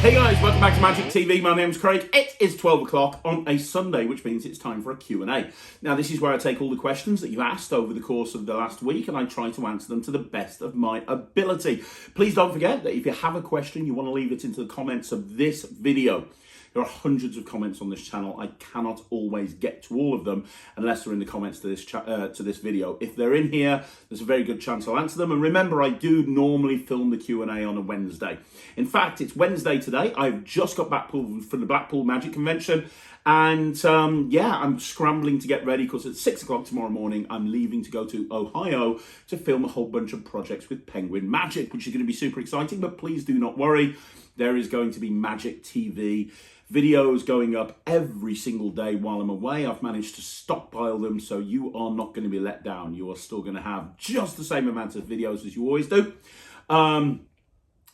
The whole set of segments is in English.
Hey guys, welcome back to Magic TV. My name's Craig. It is 12 o'clock on a Sunday, which means it's time for a Q&A. Now, this is where I take all the questions that you've asked over the course of the last week and I try to answer them to the best of my ability. Please don't forget that if you have a question, you want to leave it into the comments of this video. There are hundreds of comments on this channel. I cannot always get to all of them unless they're in the comments to this video. If they're in here, there's a very good chance I'll answer them. And remember, I do normally film the Q&A on a Wednesday. In fact, it's Wednesday today. I've just got back from the Blackpool Magic Convention. And yeah, I'm scrambling to get ready because at 6 o'clock tomorrow morning, I'm leaving to go to Ohio to film a whole bunch of projects with Penguin Magic, which is going to be super exciting. But please do not worry. There is going to be Magic TV videos going up every single day while I'm away. I've managed to stockpile them, so you are not going to be let down. You are still going to have just the same amount of videos as you always do.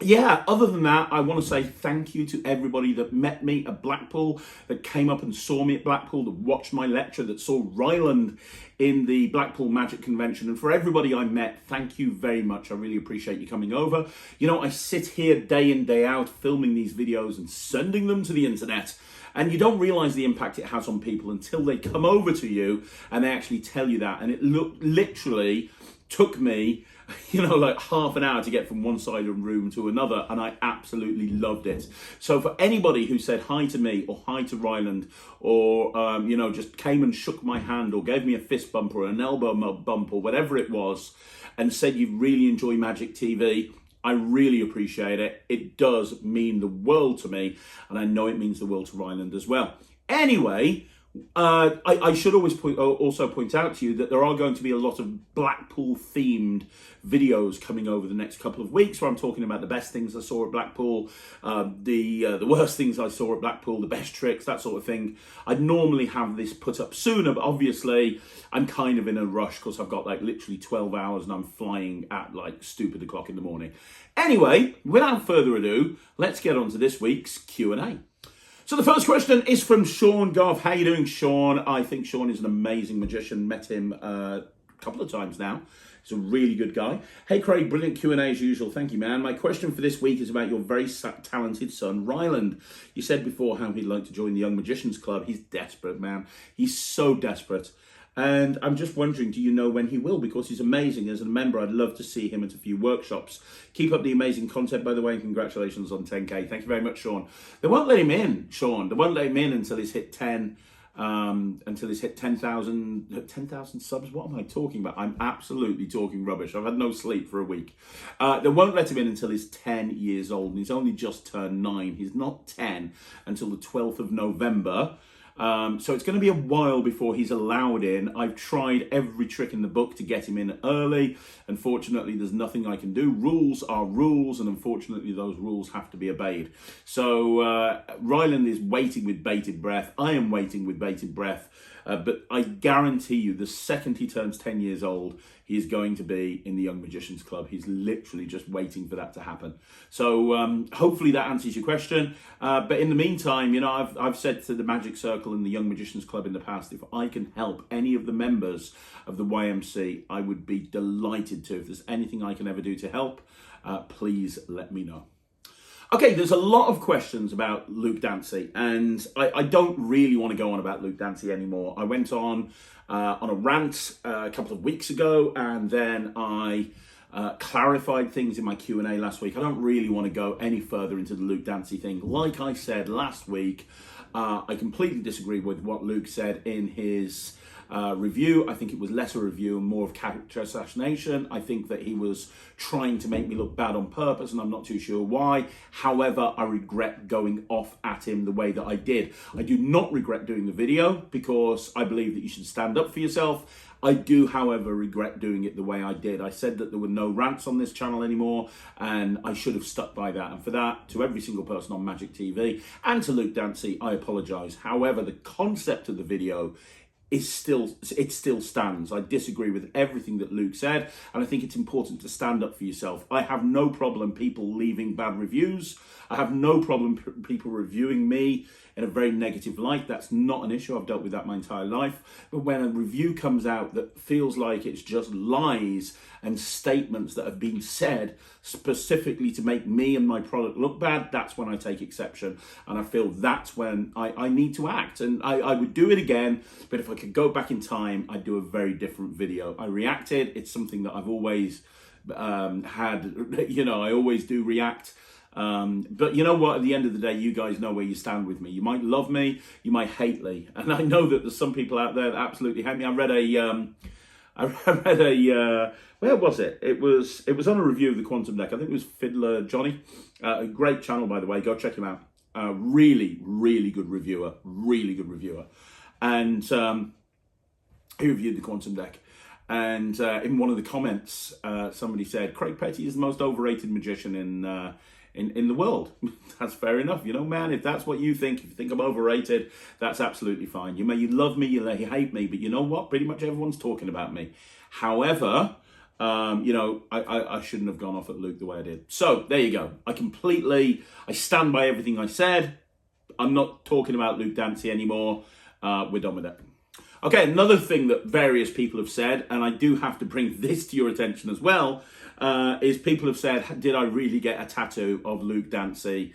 Yeah, other than that, I want to say thank you to everybody that met me at Blackpool, that came up and saw me at Blackpool, that watched my lecture, that saw Ryland in the Blackpool Magic Convention. And for everybody I met, thank you very much. I really appreciate you coming over. You know, I sit here day in, day out, filming these videos and sending them to the internet. And you don't realize the impact it has on people until they come over to you and they actually tell you that. And it literally took me, you know, like half an hour to get from one side of the room to another, and I absolutely loved it. So for anybody who said hi to me or hi to Ryland or, you know, just came and shook my hand or gave me a fist bump or an elbow bump or whatever it was and said you really enjoy Magic TV, I really appreciate it. It does mean the world to me, and I know it means the world to Ryland as well. Anyway, I should always also point out to you that there are going to be a lot of Blackpool-themed videos coming over the next couple of weeks where I'm talking about the best things I saw at Blackpool, the worst things I saw at Blackpool, the best tricks, that sort of thing. I'd normally have this put up sooner, but obviously I'm kind of in a rush because I've got like literally 12 hours and I'm flying at like stupid o'clock in the morning. Anyway, without further ado, let's get on to this week's Q&A. So the first question is from Sean Goff. How you doing, Sean? I think Sean is an amazing magician. Met him a couple of times now. He's a really good guy. Hey, Craig, brilliant Q&A as usual. Thank you, man. My question for this week is about your very talented son, Ryland. You said before how he'd like to join the Young Magicians Club. He's desperate, man. He's so desperate. And I'm just wondering, do you know when he will? Because he's amazing. As a member, I'd love to see him at a few workshops. Keep up the amazing content, by the way, and congratulations on 10K. Thank you very much, Sean. They won't let him in, Sean. They won't let him in until he's hit 10, until he's hit 10,000 subs. What am I talking about? I'm absolutely talking rubbish. I've had no sleep for a week. They won't let him in until he's 10 years old, and he's only just turned 9. He's not 10 until the 12th of November. So it's going to be a while before he's allowed in. I've tried every trick in the book to get him in early. Unfortunately, there's nothing I can do. Rules are rules, and unfortunately, those rules have to be obeyed. So Ryland is waiting with bated breath. I am waiting with bated breath. But I guarantee you, the second he turns 10 years old, he is going to be in the Young Magicians Club. He's literally just waiting for that to happen. So hopefully that answers your question. But in the meantime, you know, I've said to the Magic Circle and the Young Magicians Club in the past, if I can help any of the members of the YMC, I would be delighted to. If there's anything I can ever do to help, please let me know. Okay, there's a lot of questions about Luke Dancy, and I don't really want to go on about Luke Dancy anymore. I went on a rant a couple of weeks ago, and then I clarified things in my Q&A last week. I don't really want to go any further into the Luke Dancy thing. Like I said last week, I completely disagree with what Luke said in his review. I think it was less a review and more of character assassination. I think that he was trying to make me look bad on purpose, and I'm not too sure why. However, I regret going off at him the way that I did. I do not regret doing the video because I believe that you should stand up for yourself. I do, however, regret doing it the way I did. I said that there were no rants on this channel anymore, and I should have stuck by that. And for that, to every single person on Magic TV and to Luke Dancy, I apologise. However, the concept of the video it still stands. I disagree with everything that Luke said, and I think it's important to stand up for yourself. I have no problem people leaving bad reviews. I have no problem people reviewing me in a very negative light. That's not an issue. I've dealt with that my entire life. But when a review comes out that feels like it's just lies and statements that have been said specifically to make me and my product look bad, that's when I take exception. And I feel that's when I need to act. And I would do it again, but if I could go back in time, I'd do a very different video. I reacted. It's something that I've always had, you know, I always do react. But you know what, at the end of the day, you guys know where you stand with me. You might love me, you might hate me. And I know that there's some people out there that absolutely hate me. I read a, where was it? It was on a review of the Quantum Deck. I think it was Fiddler Johnny. A great channel, by the way. Go check him out. Really, really good reviewer. Really good reviewer. And he reviewed the Quantum Deck. And in one of the comments, somebody said, Craig Petty is the most overrated magician in the world. That's fair enough. You know, man, if that's what you think, if you think I'm overrated, that's absolutely fine. You may love me, you may hate me, but you know what? Pretty much everyone's talking about me. However, you know, I shouldn't have gone off at Luke the way I did. So there you go. I stand by everything I said. I'm not talking about Luke Dancy anymore. We're done with it. Okay, another thing that various people have said, and I do have to bring this to your attention as well, is people have said, did I really get a tattoo of Luke Dancy?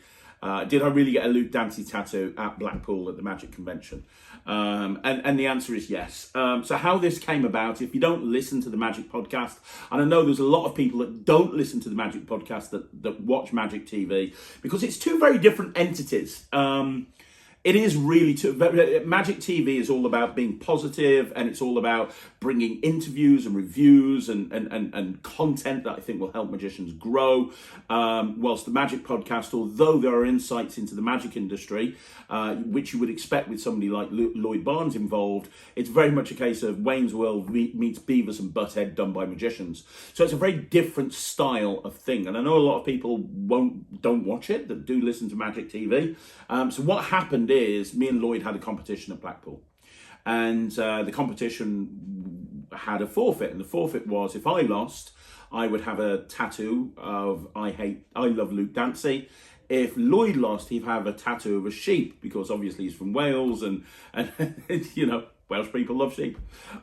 Did I really get a Luke Dancy tattoo at Blackpool at the Magic Convention? And the answer is yes. So how this came about, if you don't listen to the Magic Podcast, and I know there's a lot of people that don't listen to the Magic Podcast that watch Magic TV, because it's two very different entities. It is really, Magic TV is all about being positive, and it's all about bringing interviews and reviews and content that I think will help magicians grow. Whilst the Magic Podcast, although there are insights into the magic industry, which you would expect with somebody like Lloyd Barnes involved, it's very much a case of Wayne's World meets Beavis and Butthead done by magicians. So it's a very different style of thing. And I know a lot of people don't watch it, that do listen to Magic TV. So what happened is me and Lloyd had a competition at Blackpool, and the competition had a forfeit, and the forfeit was if I lost, I would have a tattoo of I love Luke Dancy. If Lloyd lost, he'd have a tattoo of a sheep, because obviously he's from Wales, and you know, Welsh people love sheep.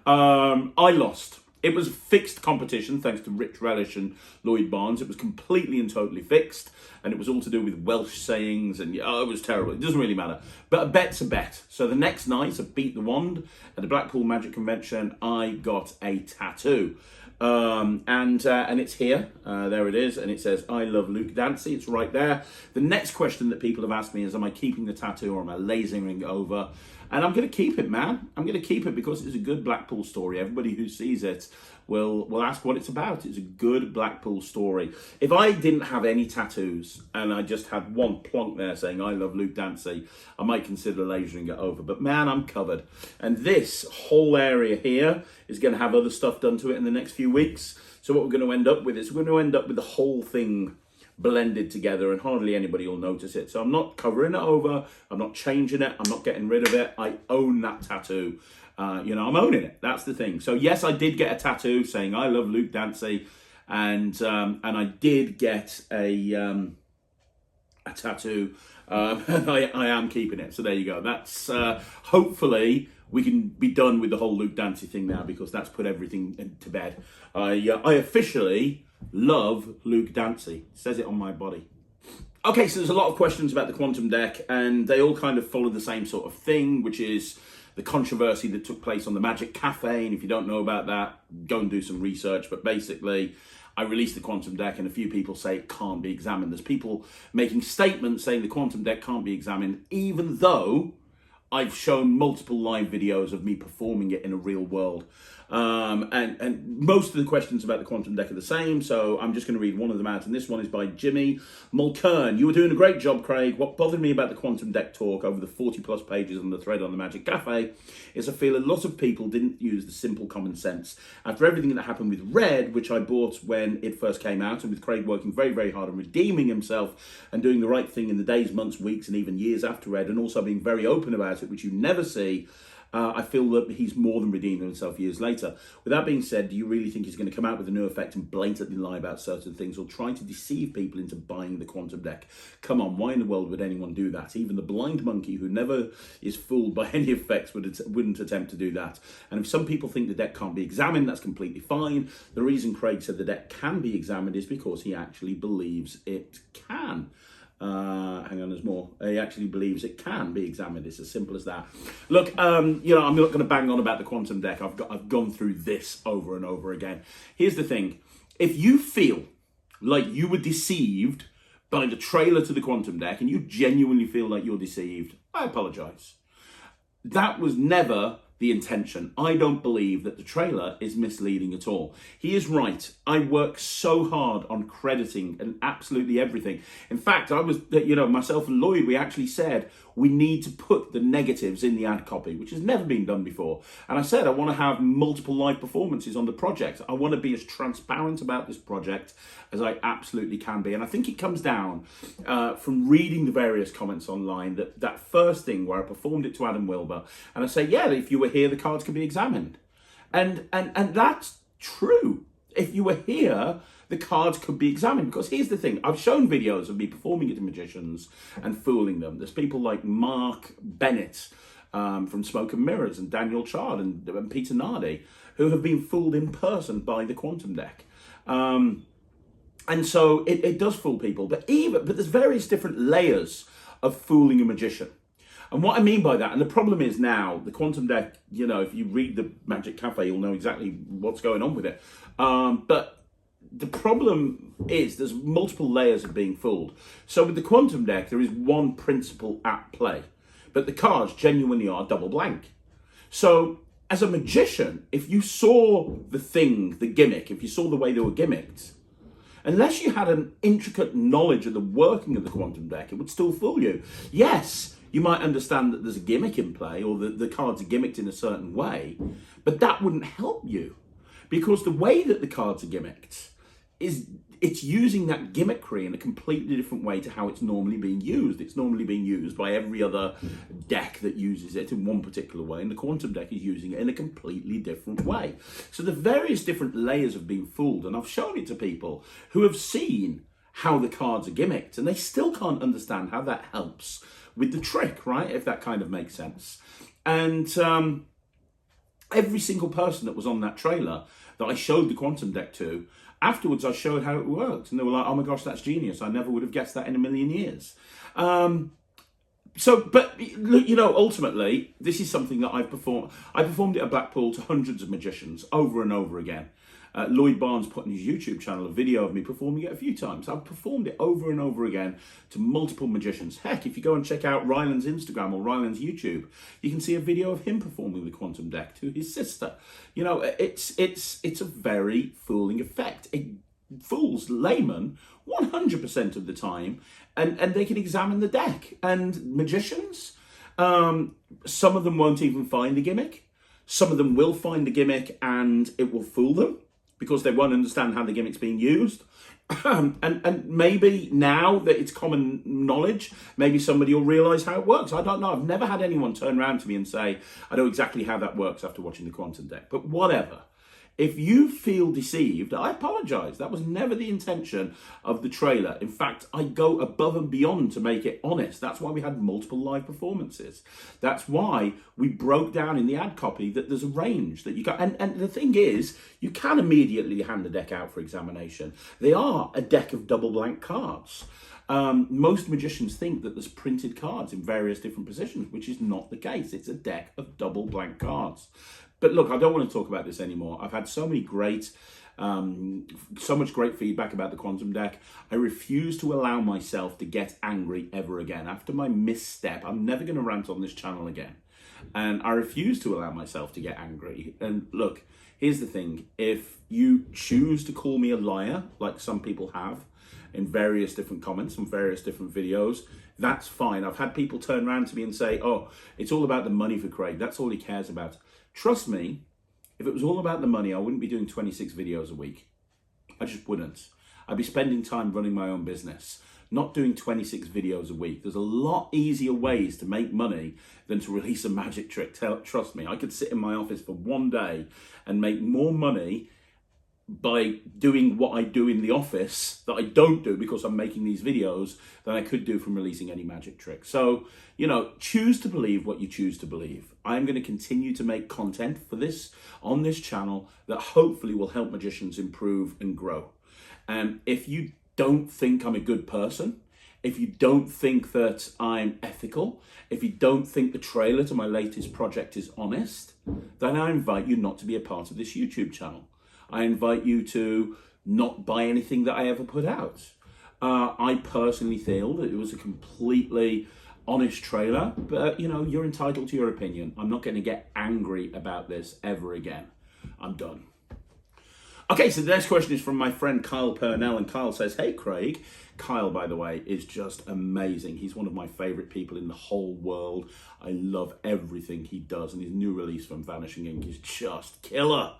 I lost. It was a fixed competition, thanks to Rich Relish and Lloyd Barnes. It was completely and totally fixed, and it was all to do with Welsh sayings, and it was terrible. It doesn't really matter. But a bet's a bet. So the next night, I beat the wand at the Blackpool Magic Convention. I got a tattoo. And it's here, there it is, and it says, I love Luke Dancy. It's right there. The next question that people have asked me is, am I keeping the tattoo or am I lasering it over? And I'm going to keep it, man. I'm going to keep it because it's a good Blackpool story. Everybody who sees it will ask what it's about. It's a good Blackpool story. If I didn't have any tattoos and I just had one plonk there saying, I love Luke Dancy, I might consider lasering it over. But man, I'm covered. And this whole area here is going to have other stuff done to it in the next few weeks. So what we're going to end up with is we're going to end up with the whole thing blended together, and hardly anybody will notice it. So I'm not covering it over, I'm not changing it, I'm not getting rid of it. I own that tattoo. You know, I'm owning it. That's the thing. So yes, I did get a tattoo saying I love Luke Dancy, and I did get a tattoo. I am keeping it. So there you go. That's hopefully we can be done with the whole Luke Dancy thing now, because that's put everything to bed. I officially love Luke Dancy. It says it on my body. Okay, so there's a lot of questions about the Quantum Deck, and they all kind of follow the same sort of thing, which is the controversy that took place on the Magic Cafe. And if you don't know about that, go and do some research. But basically, I released the Quantum Deck, and a few people say it can't be examined. There's people making statements saying the Quantum Deck can't be examined, even though I've shown multiple live videos of me performing it in a real world. And most of the questions about the Quantum Deck are the same, so I'm just going to read one of them out, and this one is by Jimmy Mulkern. You were doing a great job, Craig. What bothered me about the Quantum Deck talk over the 40-plus pages on the thread on the Magic Cafe is I feel a lot of people didn't use the simple common sense. After everything that happened with Red, which I bought when it first came out, and with Craig working very, very hard on redeeming himself and doing the right thing in the days, months, weeks, and even years after Red, and also being very open about it, which you never see, I feel that he's more than redeemed himself years later. With that being said, do you really think he's going to come out with a new effect and blatantly lie about certain things or try to deceive people into buying the quantum deck? Come on, why in the world would anyone do that? Even the blind monkey who never is fooled by any effects wouldn't attempt to do that. And if some people think the deck can't be examined, that's completely fine. The reason Craig said the deck can be examined is because he actually believes it can. Hang on, there's more. He actually believes it can be examined. It's as simple as that. Look, I'm not going to bang on about the quantum deck. I've gone through this over and over again. Here's the thing. If you feel like you were deceived by the trailer to the quantum deck and you genuinely feel like you're deceived, I apologize. That was never the intention. I don't believe that the trailer is misleading at all. He is right. I work so hard on crediting and absolutely everything. In fact, I was, myself and Lloyd, we actually said we need to put the negatives in the ad copy, which has never been done before. And I said I want to have multiple live performances on the project. I want to be as transparent about this project as I absolutely can be. And I think it comes down from reading the various comments online that first thing where I performed it to Adam Wilber and I say, yeah, if you were here, the cards can be examined. And that's true. If you were here, the cards could be examined. Because here's the thing. I've shown videos of me performing it to magicians and fooling them. There's people like Mark Bennett from Smoke and Mirrors and Daniel Chard and Peter Nardi who have been fooled in person by the quantum deck. And so it does fool people. But there's various different layers of fooling a magician. And what I mean by that, and the problem is now, the quantum deck, if you read the Magic Cafe, you'll know exactly what's going on with it. But the problem is there's multiple layers of being fooled. So with the quantum deck, there is one principle at play. But the cards genuinely are double blank. So as a magician, if you saw the gimmick, if you saw the way they were gimmicked, unless you had an intricate knowledge of the working of the quantum deck, it would still fool you. Yes, you might understand that there's a gimmick in play or that the cards are gimmicked in a certain way, but that wouldn't help you because the way that the cards are gimmicked it's using that gimmickry in a completely different way to how it's normally being used. It's normally being used by every other deck that uses it in one particular way, and the quantum deck is using it in a completely different way. So the various different layers of being fooled, and I've shown it to people who have seen how the cards are gimmicked, and they still can't understand how that helps with the trick, right? If that kind of makes sense. And every single person that was on that trailer that I showed the quantum deck to, afterwards I showed how it worked, and they were like, oh my gosh, that's genius. I never would have guessed that in a million years. But ultimately, this is something that I've performed. I performed it at Blackpool to hundreds of magicians over and over again. Lloyd Barnes put on his YouTube channel a video of me performing it a few times. I've performed it over and over again to multiple magicians. Heck, if you go and check out Ryland's Instagram or Ryland's YouTube, you can see a video of him performing the quantum deck to his sister. It's a very fooling effect. It fools laymen 100% of the time, and they can examine the deck. And magicians, some of them won't even find the gimmick. Some of them will find the gimmick and it will fool them, because they won't understand how the gimmick's being used. and maybe now that it's common knowledge, maybe somebody will realise how it works. I don't know. I've never had anyone turn around to me and say, I know exactly how that works after watching the quantum deck. But whatever. If you feel deceived, I apologise. That was never the intention of the trailer. In fact, I go above and beyond to make it honest. That's why we had multiple live performances. That's why we broke down in the ad copy that there's a range that you got. And the thing is, you can immediately hand the deck out for examination. They are a deck of double blank cards. Most magicians think that there's printed cards in various different positions, which is not the case. It's a deck of double blank cards. But look, I don't want to talk about this anymore. I've had so much great feedback about the quantum deck. I refuse to allow myself to get angry ever again. After my misstep, I'm never going to rant on this channel again. And I refuse to allow myself to get angry. And look, here's the thing. If you choose to call me a liar, like some people have, in various different comments on various different videos, that's fine. I've had people turn around to me and say, oh, it's all about the money for Craig. That's all he cares about. Trust me, if it was all about the money, I wouldn't be doing 26 videos a week. I just wouldn't. I'd be spending time running my own business, not doing 26 videos a week. There's a lot easier ways to make money than to release a magic trick. Trust me, I could sit in my office for one day and make more money by doing what I do in the office that I don't do because I'm making these videos than I could do from releasing any magic trick. So, choose to believe what you choose to believe. I'm going to continue to make content for this on this channel that hopefully will help magicians improve and grow. And if you don't think I'm a good person, if you don't think that I'm ethical, if you don't think the trailer to my latest project is honest, then I invite you not to be a part of this YouTube channel. I invite you to not buy anything that I ever put out. I personally feel that it was a completely honest trailer, but you're entitled to your opinion. I'm not going to get angry about this ever again. I'm done. Okay, so the next question is from my friend Kyle Purnell, and Kyle says, "Hey Craig." Kyle, by the way, is just amazing. He's one of my favorite people in the whole world. I love everything he does, and his new release from Vanishing Ink is just killer.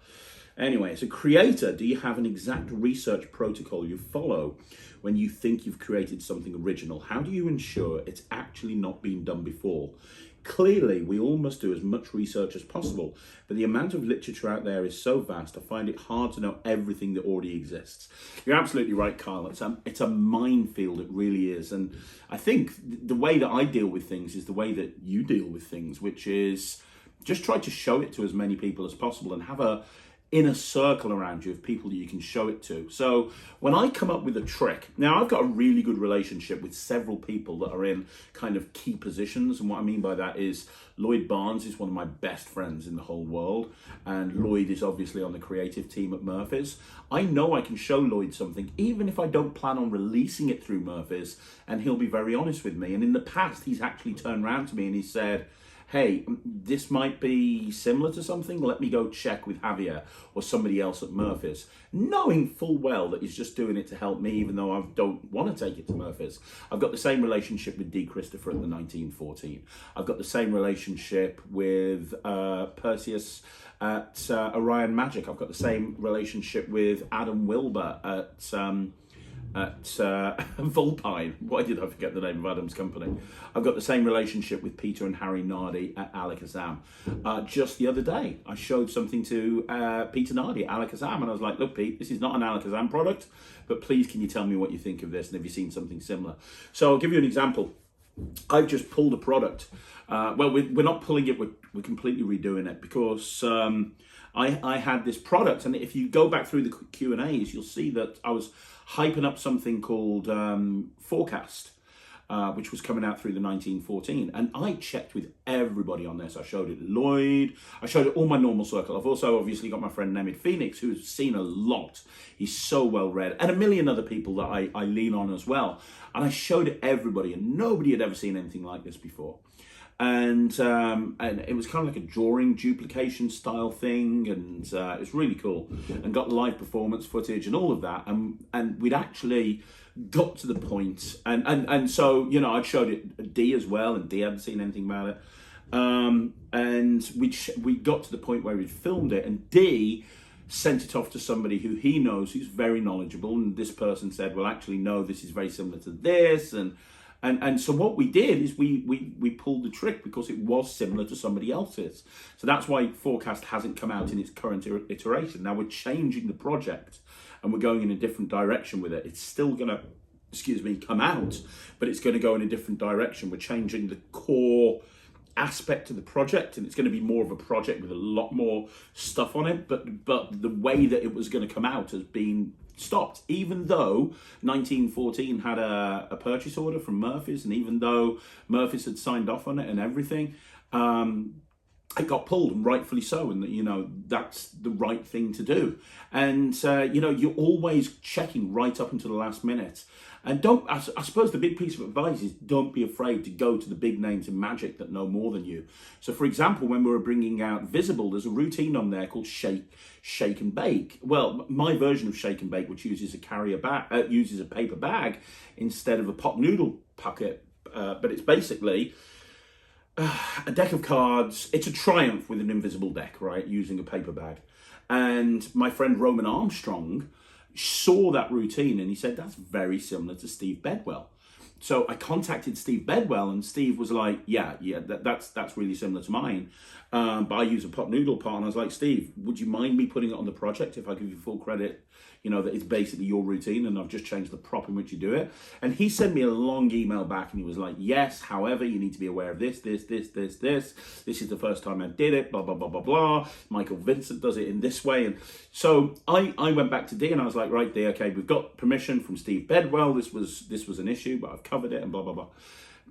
Anyway, as a creator, do you have an exact research protocol you follow when you think you've created something original? How do you ensure it's actually not been done before? Clearly, we all must do as much research as possible, but the amount of literature out there is so vast, I find it hard to know everything that already exists. You're absolutely right, Kyle. It's a minefield, it really is. And I think the way that I deal with things is the way that you deal with things, which is just try to show it to as many people as possible and have a inner circle around you of people that you can show it to. So when I come up with a trick, now I've got a really good relationship with several people that are in kind of key positions. And what I mean by that is Lloyd Barnes is one of my best friends in the whole world. And Lloyd is obviously on the creative team at Murphy's. I know I can show Lloyd something, even if I don't plan on releasing it through Murphy's, and he'll be very honest with me. And in the past, he's actually turned around to me and he said, "Hey, this might be similar to something. Let me go check with Javier or somebody else at Murphy's," knowing full well that he's just doing it to help me, even though I don't want to take it to Murphy's. I've got the same relationship with D. Christopher at the 1914. I've got the same relationship with Perseus at Orion Magic. I've got the same relationship with Adam Wilbur at Vulpine. Why did I forget the name of Adam's company? I've got the same relationship with Peter and Harry Nardi at Alakazam. Just the other day, I showed something to Peter Nardi at Alakazam, and I was like, "Look, Pete, this is not an Alakazam product, but please can you tell me what you think of this, and have you seen something similar?" So I'll give you an example. I've just pulled a product. Well, we're not pulling it, we're completely redoing it, because I had this product, and if you go back through the Q&As, you'll see that I was hyping up something called Forecast, which was coming out through the 1914. And I checked with everybody on this. I showed it Lloyd, I showed it all my normal circle. I've also obviously got my friend Nemid Phoenix, who's seen a lot. He's so well read, and a million other people that I lean on as well. And I showed it everybody, and nobody had ever seen anything like this before. And it was kind of like a drawing duplication style thing, and it's really cool, and got live performance footage and all of that, and we'd actually got to the point, and so I'd showed it D as well, and D hadn't seen anything about it, and we got to the point where we'd filmed it, and D sent it off to somebody who he knows who's very knowledgeable, and this person said, "Well, actually, no, this is very similar to this," and so what we did is we pulled the trick because it was similar to somebody else's. So that's why Forecast hasn't come out in its current iteration. Now we're changing the project and we're going in a different direction with it. It's still going to, come out, but it's going to go in a different direction. We're changing the core aspect of the project, and it's going to be more of a project with a lot more stuff on it, but the way that it was going to come out has been stopped, even though 1914 had a purchase order from Murphy's, and even though Murphy's had signed off on it and everything, it got pulled, and rightfully so, and that's the right thing to do. And you're always checking right up until the last minute. And I suppose the big piece of advice is don't be afraid to go to the big names in magic that know more than you. So for example, when we were bringing out Visible, there's a routine on there called Shake and Bake. Well, my version of Shake and Bake, which uses uses a paper bag instead of a pot noodle packet, but it's basically a deck of cards. It's a Triumph with an invisible deck, right, using a paper bag. And my friend Roman Armstrong saw that routine and he said, that's very similar to Steve Bedwell. So I contacted Steve Bedwell, and Steve was like, yeah, that's really similar to mine. But I use a pot noodle pot. And I was like, Steve, would you mind me putting it on the project if I give you full credit, that it's basically your routine and I've just changed the prop in which you do it? And he sent me a long email back and he was like, yes, however, you need to be aware of this. This is the first time I did it, blah, blah, blah, blah, blah. Michael Vincent does it in this way. And so I went back to Dee and I was like, right, Dee, okay, we've got permission from Steve Bedwell. This was an issue, but I've covered it and blah, blah, blah.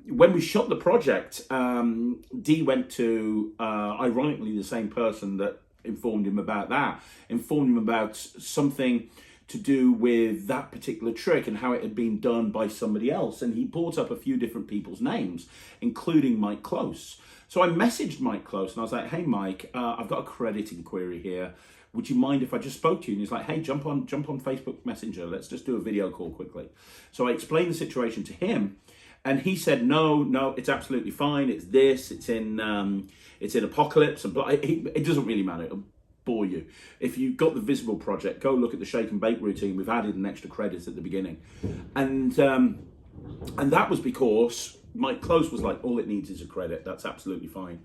When we shot the project, Dee went to, ironically, the same person that informed him about something to do with that particular trick and how it had been done by somebody else. And he brought up a few different people's names, including Mike Close. So I messaged Mike Close and I was like, hey, Mike, I've got a credit inquiry here. Would you mind if I just spoke to you? And he's like, hey, jump on Facebook Messenger. Let's just do a video call quickly. So I explained the situation to him. And he said, no, it's absolutely fine. It's this, it's in Apocalypse. And it doesn't really matter. It'll bore you. If you've got the Visible project, go look at the shake and bake routine. We've added an extra credit at the beginning. And that was because Mike Close was like, all it needs is a credit. That's absolutely fine.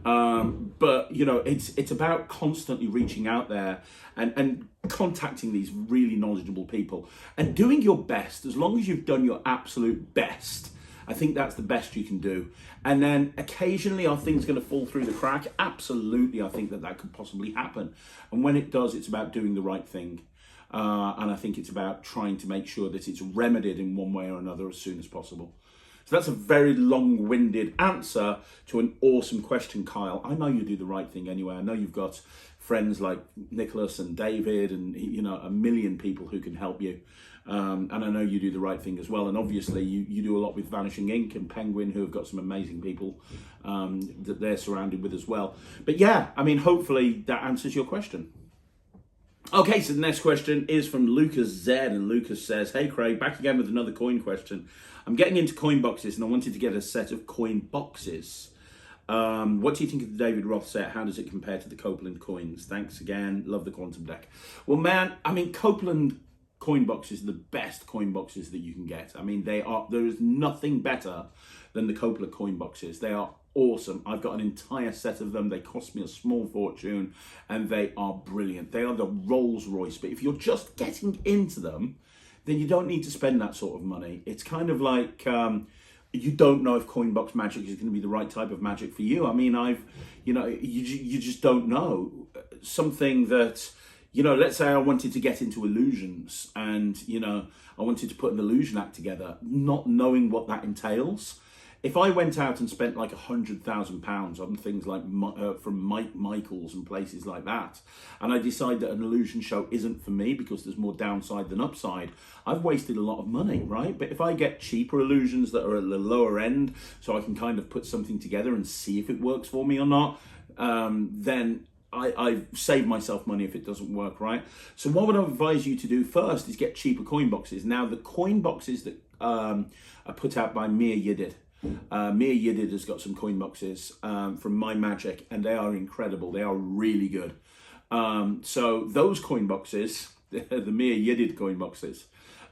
But, it's about constantly reaching out there and contacting these really knowledgeable people and doing your best. As long as you've done your absolute best, I think that's the best you can do. And then occasionally, are things going to fall through the crack? Absolutely, I think that could possibly happen. And when it does, it's about doing the right thing. And I think it's about trying to make sure that it's remedied in one way or another as soon as possible. So that's a very long-winded answer to an awesome question, Kyle. I know you do the right thing anyway. I know you've got friends like Nicholas and David and, a million people who can help you. And I know you do the right thing as well. And obviously you do a lot with Vanishing Ink and Penguin, who have got some amazing people that they're surrounded with as well. But yeah, hopefully that answers your question. Okay, so the next question is from Lucas Z, and Lucas says, hey Craig, back again with another coin question. I'm getting into coin boxes and I wanted to get a set of coin boxes. What do you think of the David Roth set? How does it compare to the Copeland coins? Thanks again. Love the quantum deck. Well, man, Copeland coin boxes are the best coin boxes that you can get. There is nothing better than the Copeland coin boxes. They are awesome. I've got an entire set of them. They cost me a small fortune and they are brilliant. They are the Rolls Royce. But if you're just getting into them, then you don't need to spend that sort of money. It's kind of like you don't know if coin box magic is going to be the right type of magic for you. You just don't know. Something that, let's say I wanted to get into illusions and, I wanted to put an illusion act together, not knowing what that entails. If I went out and spent like £100,000 on things like from Mike Michaels and places like that, and I decide that an illusion show isn't for me because there's more downside than upside, I've wasted a lot of money, right? But if I get cheaper illusions that are at the lower end, so I can kind of put something together and see if it works for me or not, then I've saved myself money if it doesn't work, right? So what would I advise you to do first is get cheaper coin boxes. Now, the coin boxes that are put out by Mia Yedid, Mia Yedid has got some coin boxes from My Magic, and they are incredible. They are really good. So those coin boxes, the Mia Yedid coin boxes,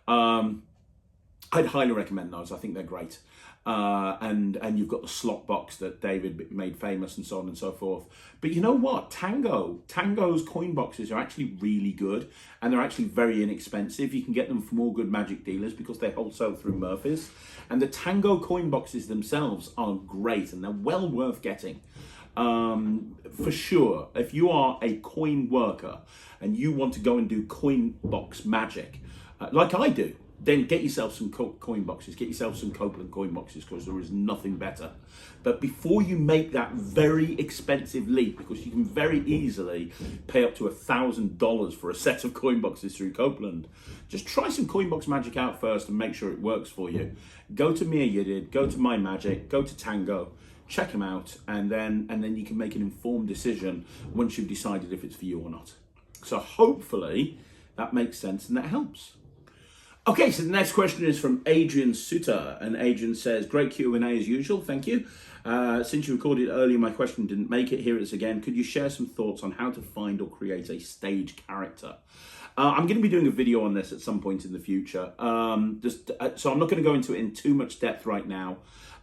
I'd highly recommend those. I think they're great. And you've got the slot box that David made famous and so on and so forth. But you know what? Tango's coin boxes are actually really good, and they're actually very inexpensive. You can get them from all good magic dealers because they wholesale through Murphy's. And the Tango coin boxes themselves are great, and they're well worth getting. For sure, if you are a coin worker and you want to go and do coin box magic, like I do, then get yourself some coin boxes, get yourself some Copeland coin boxes, because there is nothing better. But before you make that very expensive leap, because you can very easily pay up to $1,000 for a set of coin boxes through Copeland, just try some coin box magic out first and make sure it works for you. Go to Mia Yedid, go to My Magic, go to Tango, check them out, and then you can make an informed decision once you've decided if it's for you or not. So hopefully that makes sense and that helps. Okay, so the next question is from Adrian Suter, and Adrian says, great Q&A as usual, thank you. Since you recorded earlier, my question didn't make it. Here it is again. Could you share some thoughts on how to find or create a stage character? I'm going to be doing a video on this at some point in the future. So I'm not going to go into it in too much depth right now.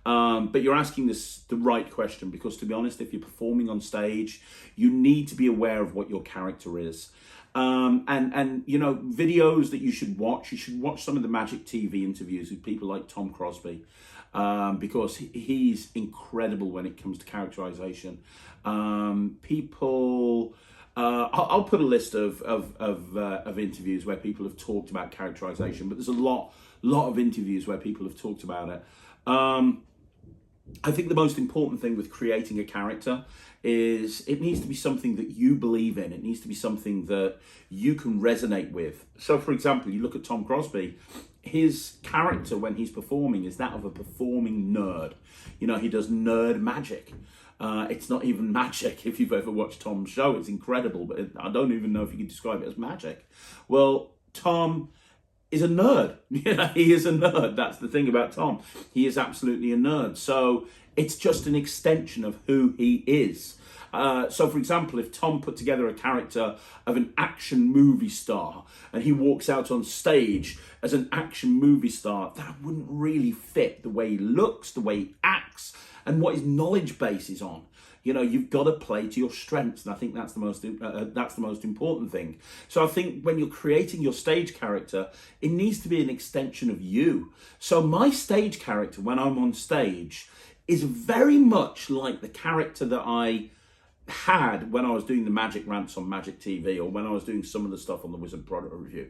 But you're asking the right question, because to be honest, if you're performing on stage, you need to be aware of what your character is. And you know, videos that you should watch some of the Magic TV interviews with people like Tom Crosby, because he's incredible when it comes to characterization. I'll put a list of interviews where people have talked about characterization, but there's a lot of interviews where people have talked about it. I think the most important thing with creating a character is it needs to be something that you believe in. It needs to be something that you can resonate with. So, for example, you look at Tom Crosby, his character when he's performing is that of a performing nerd. You know, he does nerd magic. It's not even magic. If you've ever watched Tom's show, it's incredible, but I don't even know if you could describe it as magic. Well, Tom is a nerd. Yeah, he is a nerd. That's the thing about Tom. He is absolutely a nerd. So it's just an extension of who he is. So, for example, if Tom put together a character of an action movie star and he walks out on stage as an action movie star, that wouldn't really fit the way he looks, the way he acts, and what his knowledge base is on. You know, you've got to play to your strengths, and I think that's the most important thing. So I think when you're creating your stage character, it needs to be an extension of you. So my stage character, when I'm on stage, is very much like the character that I had when I was doing the Magic rants on Magic TV, or when I was doing some of the stuff on the Wizard Product Review,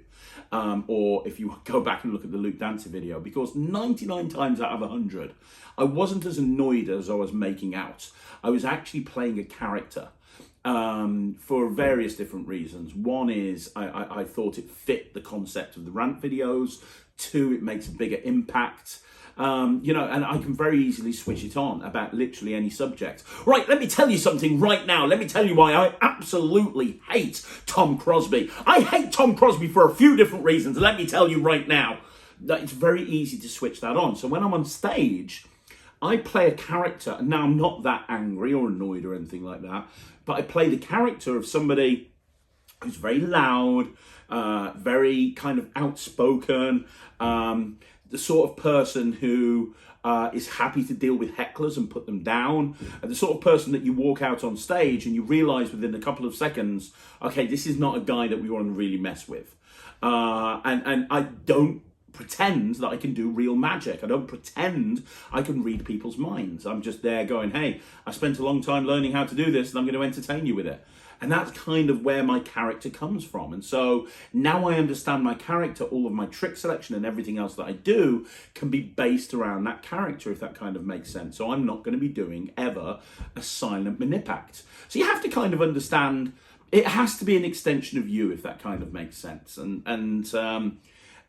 or if you go back and look at the Luke Dancy video, because 99 times out of 100, I wasn't as annoyed as I was making out. I was actually playing a character for various different reasons. One is I thought it fit the concept of the rant videos. Two, it makes a bigger impact. You know, and I can very easily switch it on about literally any subject. Right, let me tell you something right now. Let me tell you why I absolutely hate Tom Crosby. I hate Tom Crosby for a few different reasons. Let me tell you right now that it's very easy to switch that on. So when I'm on stage, I play a character, and now I'm not that angry or annoyed or anything like that, but I play the character of somebody who's very loud, very kind of outspoken, the sort of person who is happy to deal with hecklers and put them down, and the sort of person that you walk out on stage and you realize within a couple of seconds, okay, this is not a guy that we want to really mess with. And I don't pretend that I can do real magic. I don't pretend I can read people's minds. I'm just there going, hey, I spent a long time learning how to do this and I'm going to entertain you with it. And that's kind of where my character comes from. And so now I understand my character, all of my trick selection and everything else that I do can be based around that character, if that kind of makes sense. So I'm not going to be doing ever a silent manip act. So you have to kind of understand, it has to be an extension of you, if that kind of makes sense. And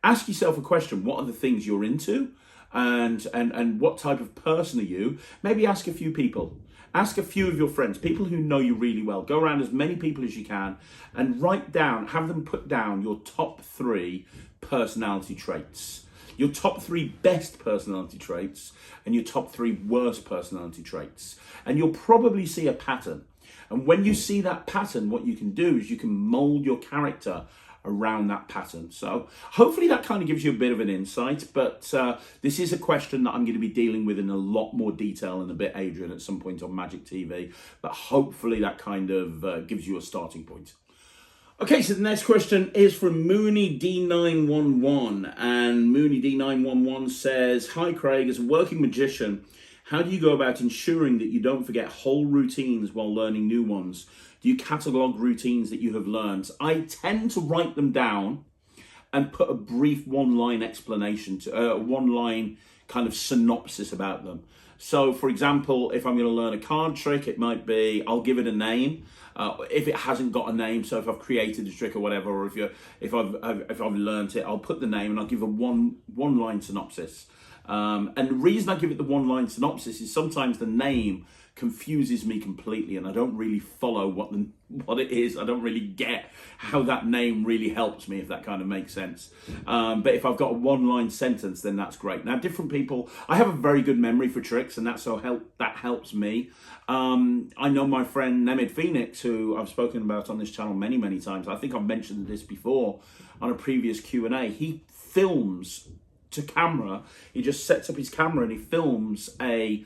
ask yourself a question: what are the things you're into, and what type of person are you? Maybe ask a few people. Ask a few of your friends, people who know you really well. Go around as many people as you can and write down, have them put down your top 3 personality traits. Your top 3 best personality traits and your top 3 worst personality traits. And you'll probably see a pattern. And when you see that pattern, what you can do is you can mold your character around that pattern. So hopefully that kind of gives you a bit of an insight, but this is a question that I'm going to be dealing with in a lot more detail in a bit, Adrian, at some point on Magic TV, but hopefully that kind of gives you a starting point. Okay, so the next question is from Mooney D911, and Mooney D911 says, hi Craig, as a working magician, how do you go about ensuring that you don't forget whole routines while learning new ones? Do you catalogue routines that you have learned? I tend to write them down and put a brief one-line explanation, to one-line kind of synopsis about them. So, for example, if I'm going to learn a card trick, it might be, I'll give it a name. If it hasn't got a name, so if I've created a trick or whatever, or if I've learned it, I'll put the name and I'll give a one-line synopsis. And the reason I give it the one-line synopsis is sometimes the name confuses me completely, and I don't really follow what it is. I don't really get how that name really helps me, if that kind of makes sense. But if I've got a one-line sentence, then that's great. Now, different people, I have a very good memory for tricks, and that helps me. I know my friend Nemid Phoenix, who I've spoken about on this channel many, many times. I think I've mentioned this before on a previous Q&A. He films to camera. He just sets up his camera and he films a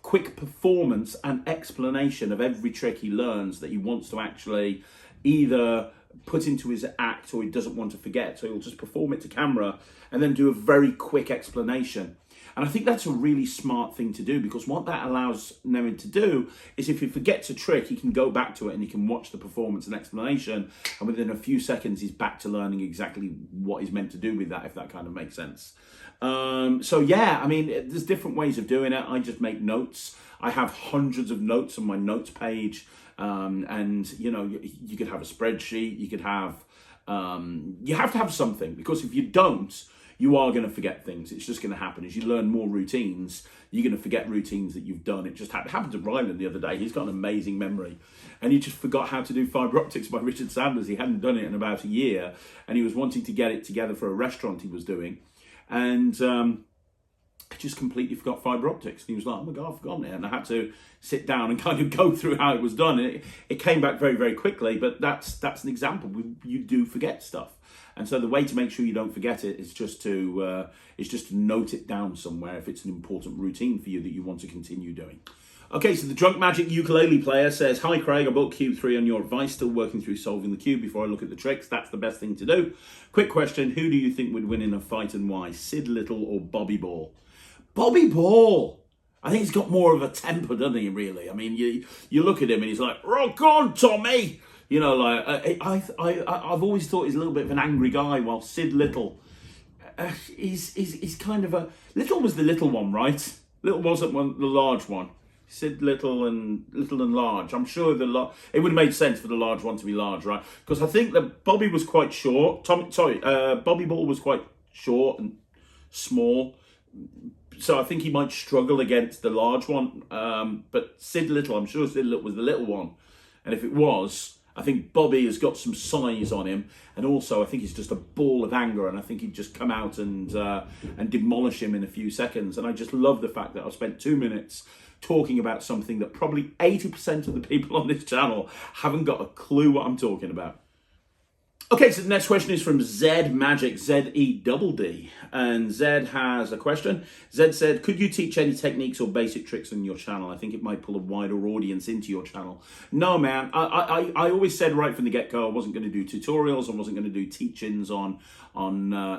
quick performance and explanation of every trick he learns that he wants to actually either put into his act or he doesn't want to forget. So he'll just perform it to camera and then do a very quick explanation. And I think that's a really smart thing to do, because what that allows Nemid to do is if he forgets a trick, he can go back to it and he can watch the performance and explanation, and within a few seconds he's back to learning exactly what he's meant to do with that, if that kind of makes sense. So yeah, I mean, there's different ways of doing it. I just make notes. I have hundreds of notes on my notes page, and you know, you could have a spreadsheet. You could have, you have to have something, because if you don't, you are going to forget things. It's just going to happen. As you learn more routines, you're going to forget routines that you've done. It just happened to Ryland the other day. He's got an amazing memory, and he just forgot how to do fibre optics by Richard Sanders. He hadn't done it in about a year, and he was wanting to get it together for a restaurant he was doing. And I just completely forgot fibre optics. And he was like, oh my God, I've forgotten it. And I had to sit down and kind of go through how it was done. And it came back very, very quickly. But that's an example. You do forget stuff. And so the way to make sure you don't forget it is just to note it down somewhere if it's an important routine for you that you want to continue doing. Okay, so the Drunk Magic ukulele player says, hi Craig, I bought Cube 3 on your advice, still working through solving the cube before I look at the tricks. That's the best thing to do. Quick question, who do you think would win in a fight and why? Sid Little or Bobby Ball? Bobby Ball! I think he's got more of a temper, doesn't he, really? I mean, you look at him and he's like, rock on, Tommy! You know, like, I've always thought he's a little bit of an angry guy, while Sid Little, he's kind of a... Little was the little one, right? Little wasn't the large one. Sid Little and large. I'm sure it would have made sense for the large one to be large, right? Because I think that Bobby was quite short. Bobby Ball was quite short and small. So I think he might struggle against the large one. But Sid Little, I'm sure Sid Little was the little one. And if it was, I think Bobby has got some size on him. And also, I think he's just a ball of anger. And I think he'd just come out and demolish him in a few seconds. And I just love the fact that I spent 2 minutes talking about something that probably 80% of the people on this channel haven't got a clue what I'm talking about. Okay, so the next question is from Zed Magic, Z-E-D-D. And Zed has a question. Zed said, could you teach any techniques or basic tricks on your channel? I think it might pull a wider audience into your channel. No, man. I always said right from the get-go I wasn't going to do tutorials. I wasn't going to do teachings on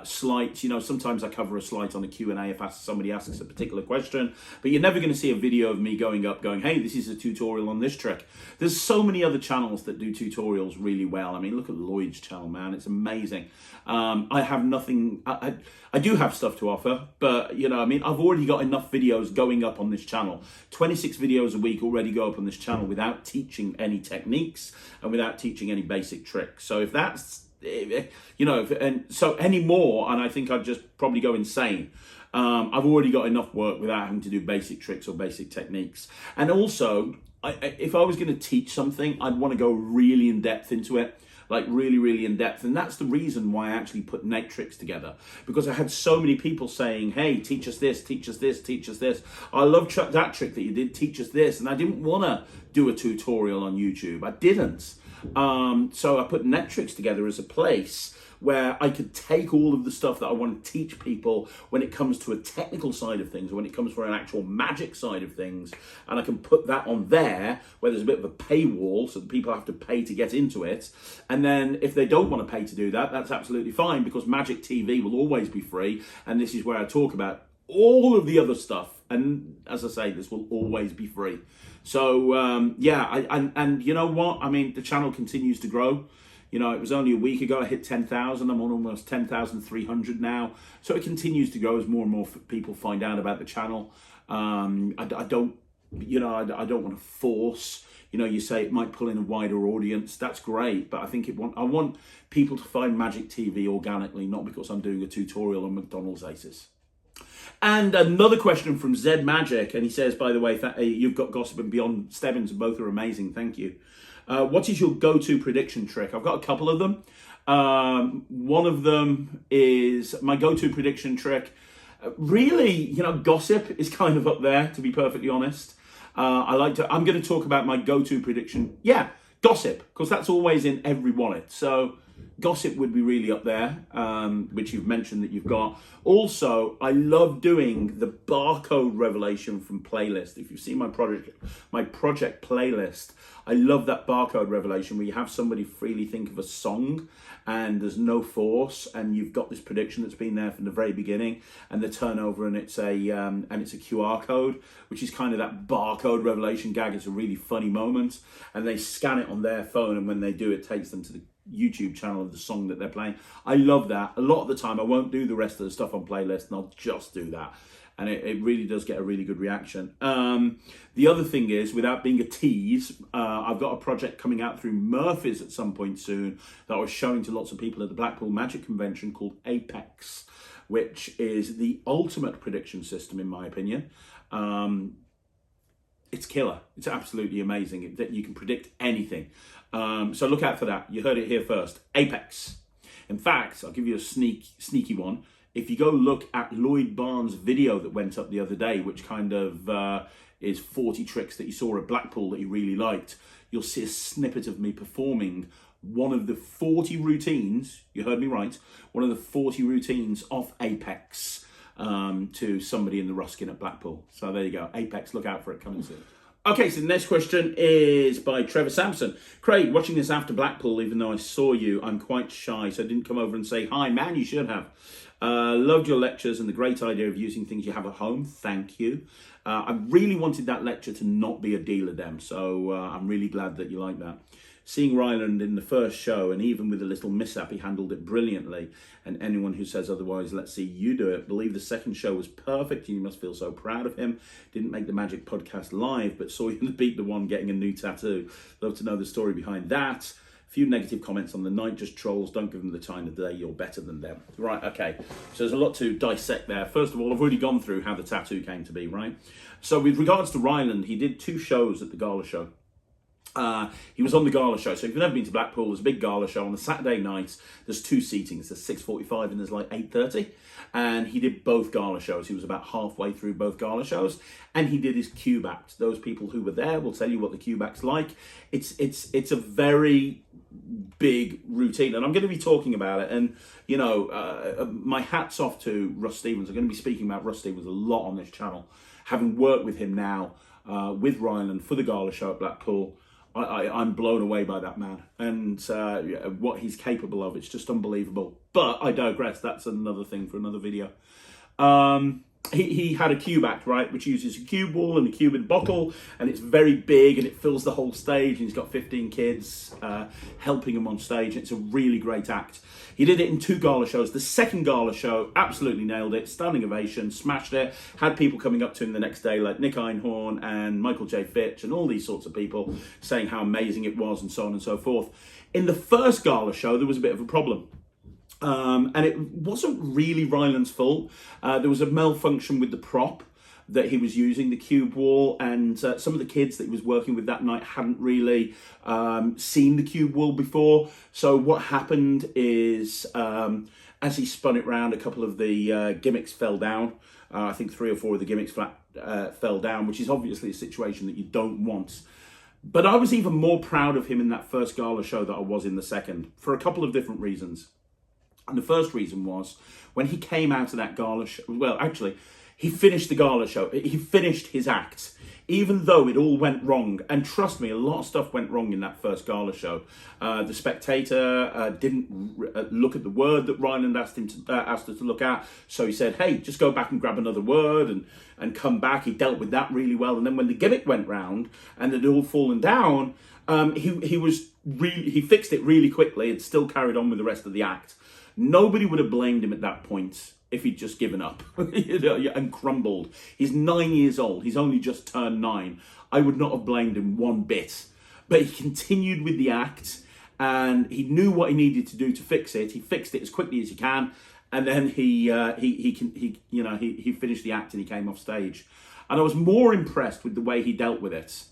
slides. You know, sometimes I cover a slide on a Q&A if somebody asks a particular question. But you're never going to see a video of me going, hey, this is a tutorial on this trick. There's so many other channels that do tutorials really well. I mean, look at Lloyd's channel. Man, it's amazing. I have nothing. I do have stuff to offer, but you know, I mean, I've already got enough videos going up on this channel. 26 videos a week already go up on this channel without teaching any techniques and without teaching any basic tricks. So if that's, you know, and so any more, and I think I'd just probably go insane. I've already got enough work without having to do basic tricks or basic techniques. And also, if I was going to teach something, I'd want to go really in depth into it. Like really, really in depth. And that's the reason why I actually put net tricks together. Because I had so many people saying, hey, teach us this, teach us this, teach us this. I love that trick that you did, teach us this. And I didn't want to do a tutorial on YouTube. I didn't. So I put net tricks together as a place where I could take all of the stuff that I want to teach people when it comes to a technical side of things, or when it comes for an actual magic side of things, and I can put that on there where there's a bit of a paywall so that people have to pay to get into it. And then if they don't want to pay to do that, that's absolutely fine, because Magic TV will always be free, and this is where I talk about all of the other stuff. And as I say, this will always be free. So yeah, and you know what? I mean, the channel continues to grow. You know, it was only a week ago I hit 10,000. I'm on almost 10,300 now. So it continues to grow as more and more people find out about the channel. I don't want to force. You know, you say it might pull in a wider audience. That's great, but I think I want people to find Magic TV organically, not because I'm doing a tutorial on McDonald's Aces. And another question from Zed Magic, and he says, by the way, you've got Gossip and Beyond Stebbins, and both are amazing. Thank you. What is your go-to prediction trick? I've got a couple of them. One of them is my go-to prediction trick. Really, gossip is kind of up there, to be perfectly honest. I'm going to talk about my go-to prediction. Yeah, gossip, because that's always in every wallet. So gossip would be really up there, which you've mentioned that you've got. Also, I love doing the barcode revelation from playlist. If you've seen my project playlist, I love that barcode revelation where you have somebody freely think of a song and there's no force, and you've got this prediction that's been there from the very beginning, and the turnover, and it's a QR code, which is kind of that barcode revelation gag. It's a really funny moment, and they scan it on their phone, and when they do, it takes them to the YouTube channel of the song that they're playing. I love that. A lot of the time I won't do the rest of the stuff on playlist, and I'll just do that, and it really does get a really good reaction. The other thing is, without being a tease, I've got a project coming out through Murphy's at some point soon that I was showing to lots of people at the Blackpool Magic Convention, called Apex, which is the ultimate prediction system in my opinion. It's killer. It's absolutely amazing that you can predict anything. So look out for that. You heard it here first. Apex. In fact, I'll give you a sneaky one. If you go look at Lloyd Barnes' video that went up the other day, which kind of is 40 tricks that you saw at Blackpool that you really liked, you'll see a snippet of me performing one of the 40 routines, you heard me right, one of the 40 routines of Apex to somebody in the Ruskin at Blackpool. So there you go. Apex, look out for it coming soon. Okay, so the next question is by Trevor Sampson. Craig, watching this after Blackpool, even though I saw you, I'm quite shy, so I didn't come over and say, hi, man, you should have. Loved your lectures and the great idea of using things you have at home. Thank you. I really wanted that lecture to not be a dealer dem, so I'm really glad that you like that. Seeing Ryland in the first show, and even with a little mishap, he handled it brilliantly. And anyone who says otherwise, let's see you do it. Believe the second show was perfect. You must feel so proud of him. Didn't make the Magic podcast live, but saw you in the Beat the One getting a new tattoo. Love to know the story behind that. A few negative comments on the night, just trolls. Don't give them the time of the day. You're better than them. Right, okay. So there's a lot to dissect there. First of all, I've already gone through how the tattoo came to be, right? So with regards to Ryland, he did 2 shows at the Gala show. He was on the Gala show. So if you've never been to Blackpool, there's a big Gala show on a Saturday night. There's 2 seatings. There's 6:45 and there's like 8:30. And he did both Gala shows. He was about halfway through both Gala shows. And he did his cube act. Those people who were there will tell you what the cube act's like. It's a very big routine. And I'm going to be talking about it. And, my hat's off to Russ Stevens. I'm going to be speaking about Russ Stevens a lot on this channel. Having worked with him now, with Ryland for the Gala show at Blackpool, I'm blown away by that man, and what he's capable of. It's just unbelievable. But I digress. That's another thing for another video. He had a cube act, right, which uses a cube wall and a cube and bottle, and it's very big and it fills the whole stage, and he's got 15 kids helping him on stage. It's a really great act. He did it in 2 Gala shows. The second Gala show, absolutely nailed it. Standing ovation, smashed it. Had people coming up to him the next day like Nick Einhorn and Michael J. Fitch and all these sorts of people saying how amazing it was and so on and so forth. In the first Gala show, there was a bit of a problem. And it wasn't really Ryland's fault. There was a malfunction with the prop that he was using, the cube wall, and some of the kids that he was working with that night hadn't really seen the cube wall before. So what happened is, as he spun it round, a couple of the gimmicks fell down. I think 3 or 4 of the gimmicks fell down, which is obviously a situation that you don't want. But I was even more proud of him in that first Gala show than I was in the second, for a couple of different reasons. And the first reason was, when he came out of that Gala show, well, actually, he finished the Gala show. He finished his act, even though it all went wrong. And trust me, a lot of stuff went wrong in that first Gala show. The spectator didn't look at the word that Ryland asked her to look at. So he said, hey, just go back and grab another word and come back. He dealt with that really well. And then when the gimmick went round and it had all fallen down, he fixed it really quickly and still carried on with the rest of the act. Nobody would have blamed him at that point if he'd just given up and crumbled. He's 9 years old. He's only just turned 9. I would not have blamed him one bit. But he continued with the act, and he knew what he needed to do to fix it. He fixed it as quickly as he can, And then he finished the act and he came off stage. And I was more impressed with the way he dealt with it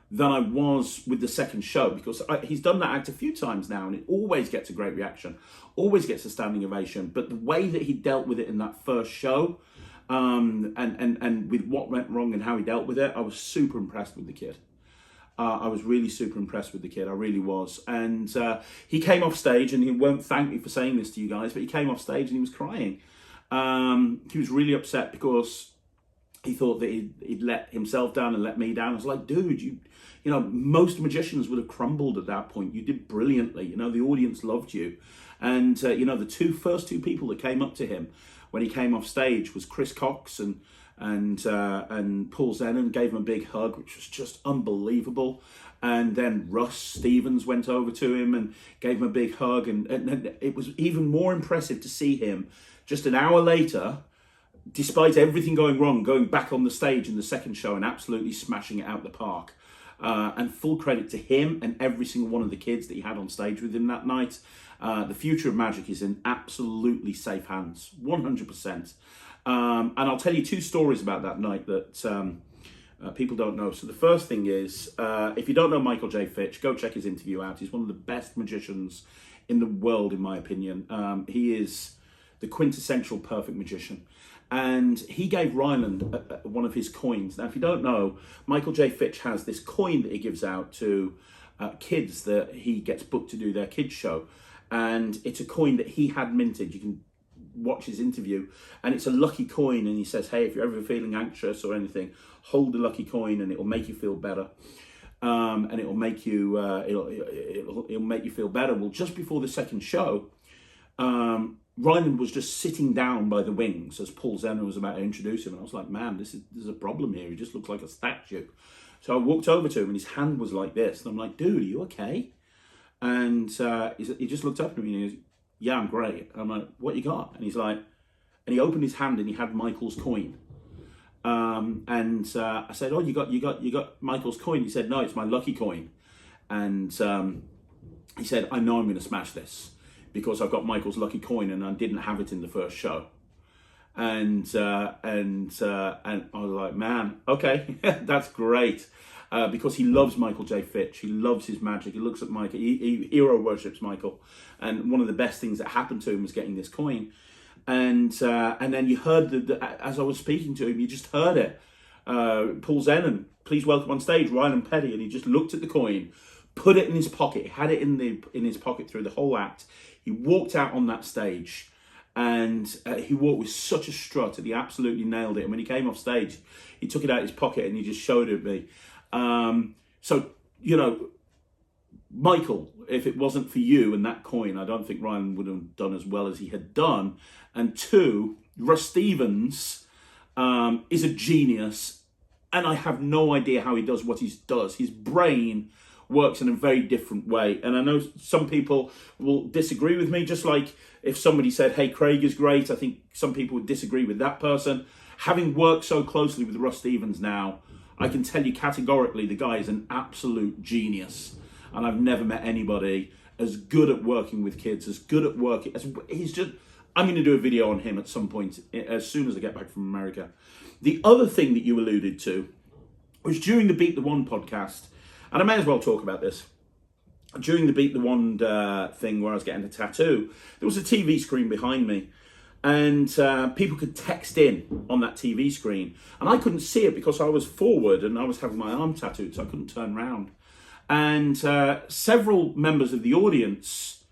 than I was with the second show, because he's done that act a few times now and it always gets a great reaction, always gets a standing ovation. But the way that he dealt with it in that first show, and with what went wrong and how he dealt with it, I was super impressed with the kid. I was really super impressed with the kid. I really was. And he came off stage, and he won't thank me for saying this to you guys, but he came off stage and he was crying. He was really upset because he thought that he'd let himself down and let me down. I was like, dude, you know, most magicians would have crumbled at that point. You did brilliantly. You know, the audience loved you. And, you know, the first two people that came up to him when he came off stage was Chris Cox and Paul Zenon, gave him a big hug, which was just unbelievable. And then Russ Stevens went over to him and gave him a big hug. And it was even more impressive to see him just an hour later, despite everything going wrong, going back on the stage in the second show and absolutely smashing it out the park. And full credit to him and every single one of the kids that he had on stage with him that night. The future of magic is in absolutely safe hands, 100%. And I'll tell you two stories about that night that people don't know. So the first thing is, if you don't know Michael J. Fitch, go check his interview out. He's one of the best magicians in the world, in my opinion. He is the quintessential perfect magician. And he gave Ryland one of his coins. Now, if you don't know, Michael J. Fitch has this coin that he gives out to kids that he gets booked to do their kids show. And it's a coin that he had minted. You can watch his interview, and it's a lucky coin, and he says, hey, if you're ever feeling anxious or anything, hold the lucky coin and it will make you feel better. And it will make you it'll make you feel better. Well, just before the second show, Ryland was just sitting down by the wings as Paul Zenon was about to introduce him, and I was like, man, there's a problem here. He just looks like a statue. So I walked over to him, and his hand was like this, and I'm like, dude, are you okay? And he just looked up at me and he goes, yeah, I'm great. And I'm like, what you got? And he's like, and he opened his hand and he had Michael's coin. And I said, oh, you got Michael's coin? He said, no, it's my lucky coin. And he said, I know I'm going to smash this because I've got Michael's lucky coin and I didn't have it in the first show. And I was like, man, okay, that's great. Because he loves Michael J. Fitch. He loves his magic. He looks at Michael. He hero worships Michael. And one of the best things that happened to him was getting this coin. And then you heard, as I was speaking to him, you just heard it. Paul Zenon, please welcome on stage, Ryland Petty. And he just looked at the coin, put it in his pocket. He had it in his pocket through the whole act. He walked out on that stage. And he walked with such a strut, and he absolutely nailed it. And when he came off stage, he took it out of his pocket and he just showed it me. So, you know, Michael, if it wasn't for you and that coin, I don't think Ryan would have done as well as he had done. And two, Russ Stevens is a genius, and I have no idea how he does what he does. His brain works in a very different way. And I know some people will disagree with me, just like if somebody said, hey, Craig is great, I think some people would disagree with that person. Having worked so closely with Russ Stevens now, I can tell you categorically the guy is an absolute genius. And I've never met anybody as good at working with kids, as good at working. He's just, I'm going to do a video on him at some point, as soon as I get back from America. The other thing that you alluded to was during the Beat the Wand podcast, and I may as well talk about this. During the Beat the Wand thing where I was getting a tattoo, there was a TV screen behind me. And people could text in on that TV screen. And I couldn't see it because I was forward and I was having my arm tattooed, so I couldn't turn around. And several members of the audience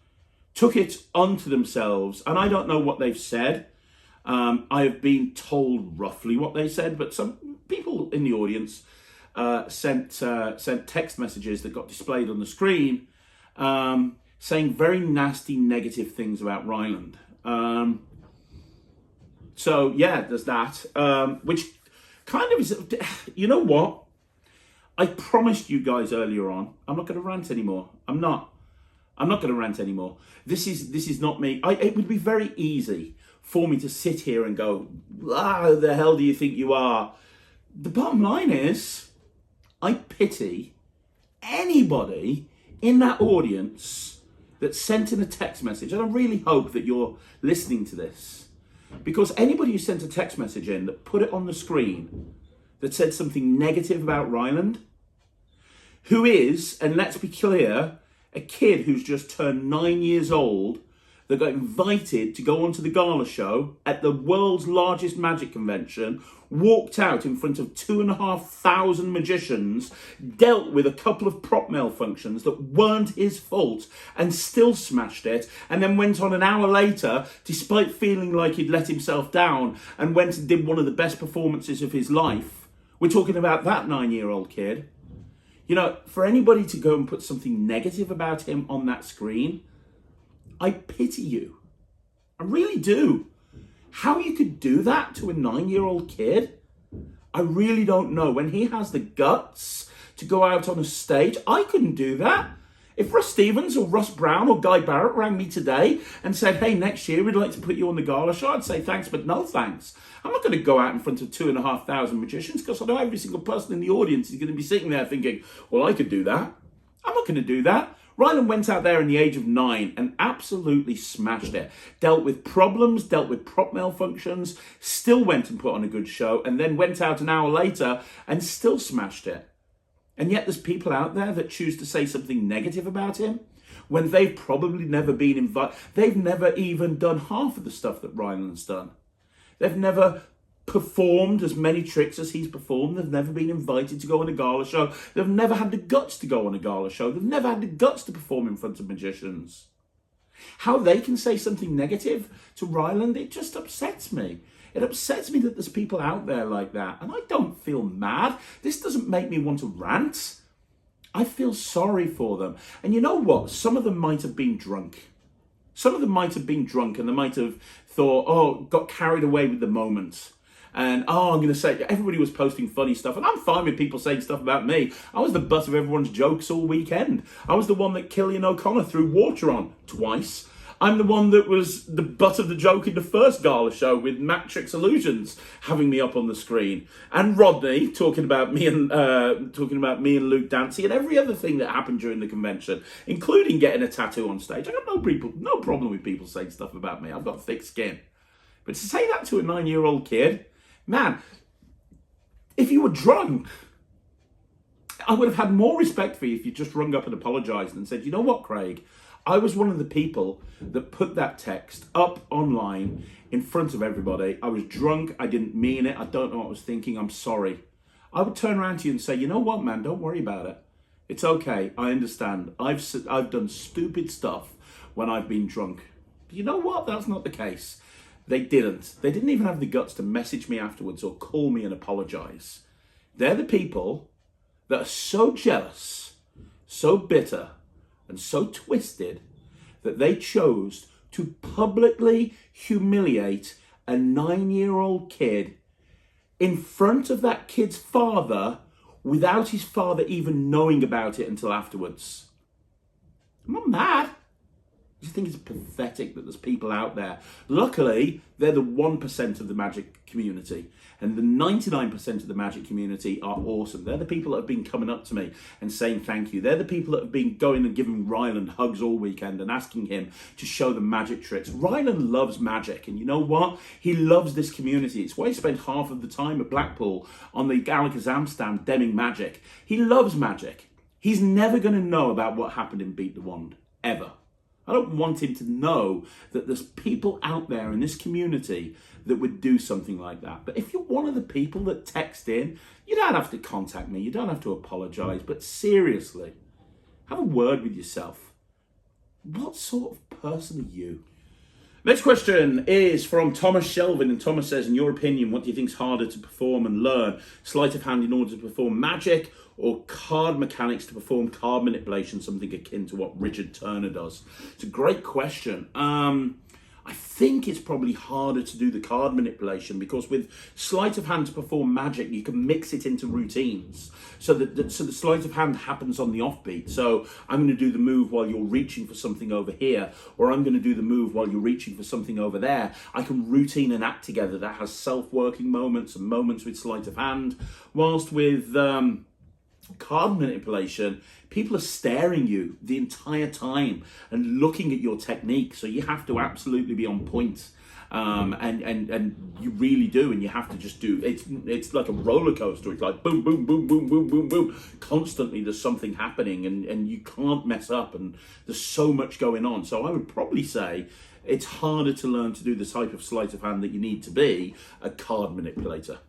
took it onto themselves. And I don't know what they've said. I have been told roughly what they said, but some people in the audience sent text messages that got displayed on the screen saying very nasty, negative things about Ryland. So yeah, there's that, which kind of is, you know what? I promised you guys earlier on, I'm not going to rant anymore. I'm not going to rant anymore. This is not me. It would be very easy for me to sit here and go, who the hell do you think you are? The bottom line is, I pity anybody in that audience that sent in a text message, and I really hope that you're listening to this, because anybody who sent a text message in that put it on the screen that said something negative about Ryland, who is, and let's be clear, a kid who's just turned 9 years old, that got invited to go onto the Gala show at the world's largest magic convention, walked out in front of 2,500 magicians, dealt with a couple of prop malfunctions that weren't his fault and still smashed it, and then went on an hour later, despite feeling like he'd let himself down, and went and did one of the best performances of his life. We're talking about that 9-year-old kid. You know, for anybody to go and put something negative about him on that screen, I pity you. I really do. How you could do that to a 9-year-old kid, I really don't know. When he has the guts to go out on a stage, I couldn't do that. If Russ Stevens or Russ Brown or Guy Barrett rang me today and said, hey, next year we'd like to put you on the Gala show, I'd say thanks, but no thanks. I'm not going to go out in front of 2,500 magicians, because I know every single person in the audience is going to be sitting there thinking, well, I could do that. I'm not going to do that. Ryland went out there in the age of 9 and absolutely smashed it. Dealt with problems, dealt with prop malfunctions, still went and put on a good show, and then went out an hour later and still smashed it. And yet there's people out there that choose to say something negative about him when they've probably never been invited. They've never even done half of the stuff that Ryland's done. They've never performed as many tricks as he's performed. They've never been invited to go on a Gala show. They've never had the guts to go on a Gala show. They've never had the guts to perform in front of magicians. How they can say something negative to Ryland, it just upsets me. It upsets me that there's people out there like that. And I don't feel mad. This doesn't make me want to rant. I feel sorry for them. And you know what? Some of them might have been drunk. Some of them might have been drunk, and they might have thought, oh, got carried away with the moment. And, I'm going to say, everybody was posting funny stuff. And I'm fine with people saying stuff about me. I was the butt of everyone's jokes all weekend. I was the one that Killian O'Connor threw water on twice. I'm the one that was the butt of the joke in the first Gala show with Matrix Illusions having me up on the screen. And Rodney talking about me and Luke Dancy and every other thing that happened during the convention, including getting a tattoo on stage. I got no problem with people saying stuff about me. I've got thick skin. But to say that to a 9-year-old kid, man, if you were drunk, I would have had more respect for you if you just rung up and apologised and said, you know what, Craig, I was one of the people that put that text up online in front of everybody. I was drunk. I didn't mean it. I don't know what I was thinking. I'm sorry. I would turn around to you and say, you know what, man, don't worry about it. It's okay. I understand. I've done stupid stuff when I've been drunk. But you know what? That's not the case. They didn't. They didn't even have the guts to message me afterwards or call me and apologise. They're the people that are so jealous, so bitter, and so twisted that they chose to publicly humiliate a 9-year-old kid in front of that kid's father without his father even knowing about it until afterwards. I'm not mad. I just think it's pathetic that there's people out there. Luckily, they're the 1% of the magic community. And the 99% of the magic community are awesome. They're the people that have been coming up to me and saying thank you. They're the people that have been going and giving Ryland hugs all weekend and asking him to show them magic tricks. Ryland loves magic. And you know what? He loves this community. It's why he spent half of the time at Blackpool on the Alakazam stand demming magic. He loves magic. He's never going to know about what happened in Beat the Wand. Ever. I don't want him to know that there's people out there in this community that would do something like that. But if you're one of the people that text in, you don't have to contact me. You don't have to apologise. But seriously, have a word with yourself. What sort of person are you? Next question is from Thomas Shelvin. And Thomas says, in your opinion, what do you think is harder to perform and learn? Sleight of hand in order to perform magic, or card mechanics to perform card manipulation, something akin to what Richard Turner does? It's a great question. I think it's probably harder to do the card manipulation, because with sleight of hand to perform magic, you can mix it into routines. So the sleight of hand happens on the offbeat. So I'm going to do the move while you're reaching for something over here, or I'm going to do the move while you're reaching for something over there. I can routine an act together that has self-working moments and moments with sleight of hand, whilst with Card manipulation, people are staring you the entire time and looking at your technique, so you have to absolutely be on point. And you really do, and you have to just do it's like a roller coaster. It's like boom, boom, boom, boom, boom, boom, boom. Constantly there's something happening, and you can't mess up, and there's so much going on. So I would probably say it's harder to learn to do the type of sleight of hand that you need to be a card manipulator.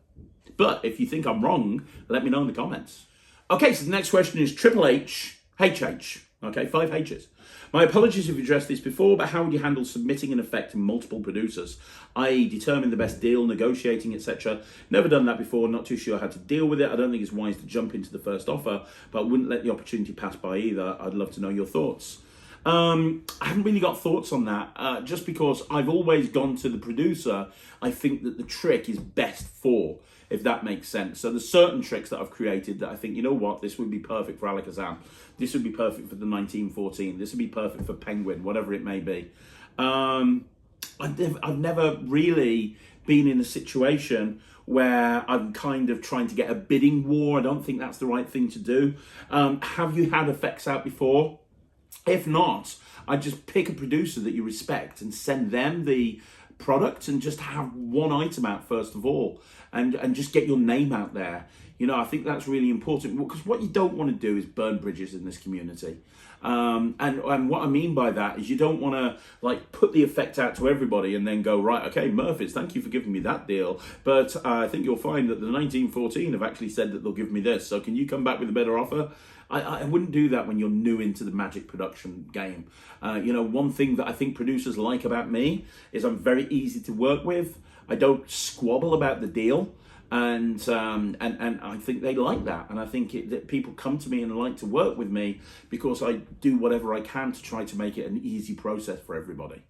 But if you think I'm wrong, let me know in the comments. Okay, so the next question is Triple H, HH. Okay, 5 H's. My apologies if you addressed this before, but how would you handle submitting an effect to multiple producers, i.e. determine the best deal, negotiating, etc.? Never done that before, not too sure how to deal with it. I don't think it's wise to jump into the first offer, but I wouldn't let the opportunity pass by either. I'd love to know your thoughts. I haven't really got thoughts on that, just because I've always gone to the producer I think that the trick is best for, if that makes sense. So there's certain tricks that I've created that I think, you know what, this would be perfect for Alakazam. This would be perfect for the 1914. This would be perfect for Penguin, whatever it may be. I've never really been in a situation where I'm kind of trying to get a bidding war. I don't think that's the right thing to do. Have you had effects out before? If not, I'd just pick a producer that you respect and send them the product and just have one item out first of all, and just get your name out there. You know, I think that's really important, because what you don't want to do is burn bridges in this community. And what I mean by that is you don't want to like put the effect out to everybody and then go, right, okay, Murphys, thank you for giving me that deal, but I think you'll find that the 1914 have actually said that they'll give me this, so can you come back with a better offer? I wouldn't do that when you're new into the magic production game. You know, one thing that I think producers like about me is I'm very easy to work with. I don't squabble about the deal. And I think they like that, and I think that people come to me and like to work with me because I do whatever I can to try to make it an easy process for everybody.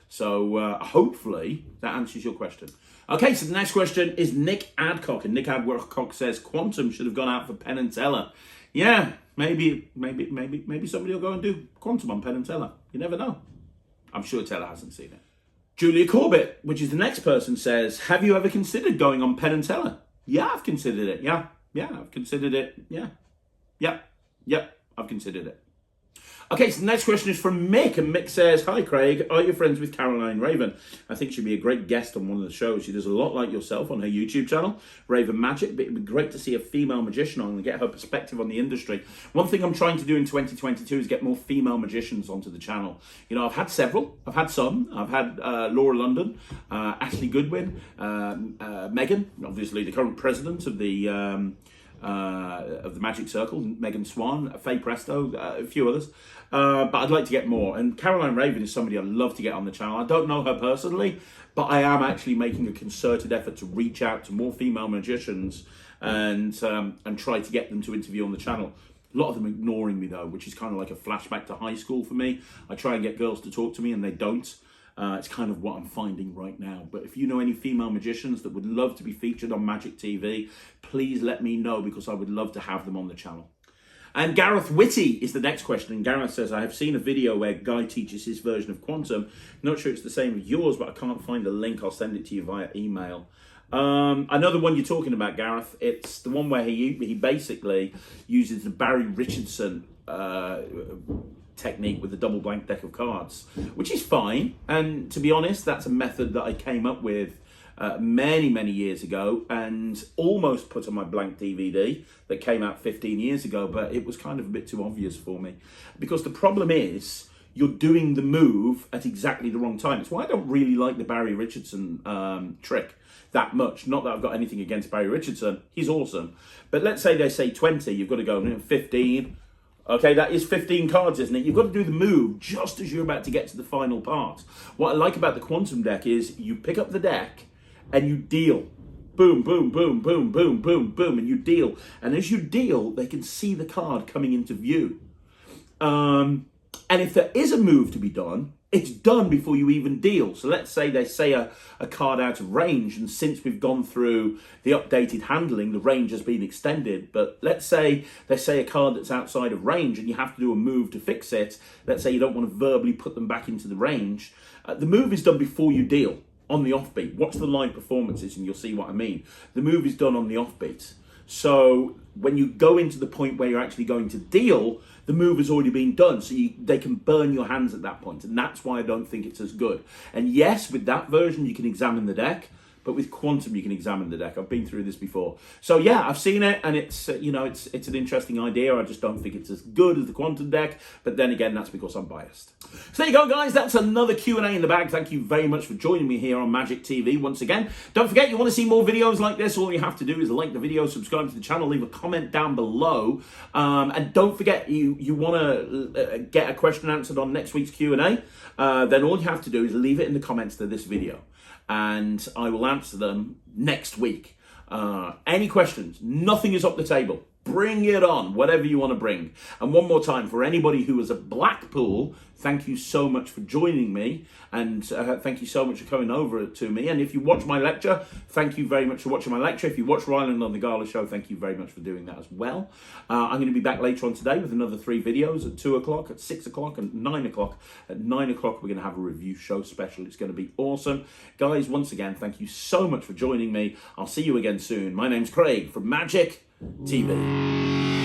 So hopefully that answers your question. Okay, so the next question is Nick Adcock, and Nick Adcock says Quantum should have gone out for Penn and Teller. Yeah, maybe somebody will go and do Quantum on Penn and Teller. You never know. I'm sure Teller hasn't seen it. Julia Corbett, which is the next person, says, have you ever considered going on Penn and Teller? Yeah, I've considered it. Yeah, I've considered it. Yeah, I've considered it. Okay, so the next question is from Mick, and Mick says, hi Craig, are you friends with Caroline Raven? I think she'd be a great guest on one of the shows. She does a lot like yourself on her YouTube channel, Raven Magic, but it'd be great to see a female magician on and get her perspective on the industry. One thing I'm trying to do in 2022 is get more female magicians onto the channel. You know, I've had several, I've had some. I've had Laura London, Ashley Goodwin, Megan, obviously the current president of the Magic Circle, Megan Swan, Faye Presto, a few others. But I'd like to get more. And Caroline Raven is somebody I'd love to get on the channel. I don't know her personally, but I am actually making a concerted effort to reach out to more female magicians and try to get them to interview on the channel. A lot of them ignoring me though, which is kind of like a flashback to high school for me. I try and get girls to talk to me and they don't. It's kind of what I'm finding right now. But if you know any female magicians that would love to be featured on Magic TV, please let me know, because I would love to have them on the channel. And Gareth Whitty is the next question. And Gareth says, I have seen a video where Guy teaches his version of Quantum. Not sure it's the same as yours, but I can't find the link. I'll send it to you via email. I know the one you're talking about, Gareth. It's the one where he basically uses the Barry Richardson technique with the double blank deck of cards, which is fine. And to be honest, that's a method that I came up with many years ago and almost put on my blank DVD that came out 15 years ago, but it was kind of a bit too obvious for me, because the problem is you're doing the move at exactly the wrong time. It's why I don't really like the Barry Richardson trick that much. Not that I've got anything against Barry Richardson, he's awesome, but let's say they say 20, you've got to go 15. Okay, that is 15 cards, isn't it? You've got to do the move just as you're about to get to the final part. What I like about the Quantum deck is you pick up the deck and you deal. Boom, boom, boom, boom, boom, boom, boom, and you deal. And as you deal, they can see the card coming into view. And if there is a move to be done, it's done before you even deal. So let's say they say a card out of range, and since we've gone through the updated handling, the range has been extended. But let's say they say a card that's outside of range and you have to do a move to fix it. Let's say you don't want to verbally put them back into the range. The move is done before you deal, on the offbeat. Watch the live performances and you'll see what I mean. The move is done on the offbeat. So when you go into the point where you're actually going to deal, the move has already been done, so they can burn your hands at that point, and that's why I don't think it's as good. And yes, with that version, you can examine the deck, but with Quantum, you can examine the deck. I've been through this before. So yeah, I've seen it, and it's it's an interesting idea. I just don't think it's as good as the Quantum deck, but then again, that's because I'm biased. So there you go, guys. That's another Q&A in the bag. Thank you very much for joining me here on Magic TV once again. Don't forget, you want to see more videos like this, all you have to do is like the video, subscribe to the channel, leave a comment down below, and don't forget, you want to get a question answered on next week's Q&A, then all you have to do is leave it in the comments to this video, and I will answer them next week. Any questions? Nothing is off the table. Bring it on, whatever you want to bring. And one more time, for anybody who was at Blackpool, thank you so much for joining me, and thank you so much for coming over to me. And if you watch my lecture, thank you very much for watching my lecture. If you watch Ryland on the Gala show, thank you very much for doing that as well. I'm going to be back later on today with another 3 videos at 2 o'clock, at 6 o'clock, and 9 o'clock. At 9 o'clock, we're going to have a review show special. It's going to be awesome. Guys, once again, thank you so much for joining me. I'll see you again soon. My name's Craig from Magic TV.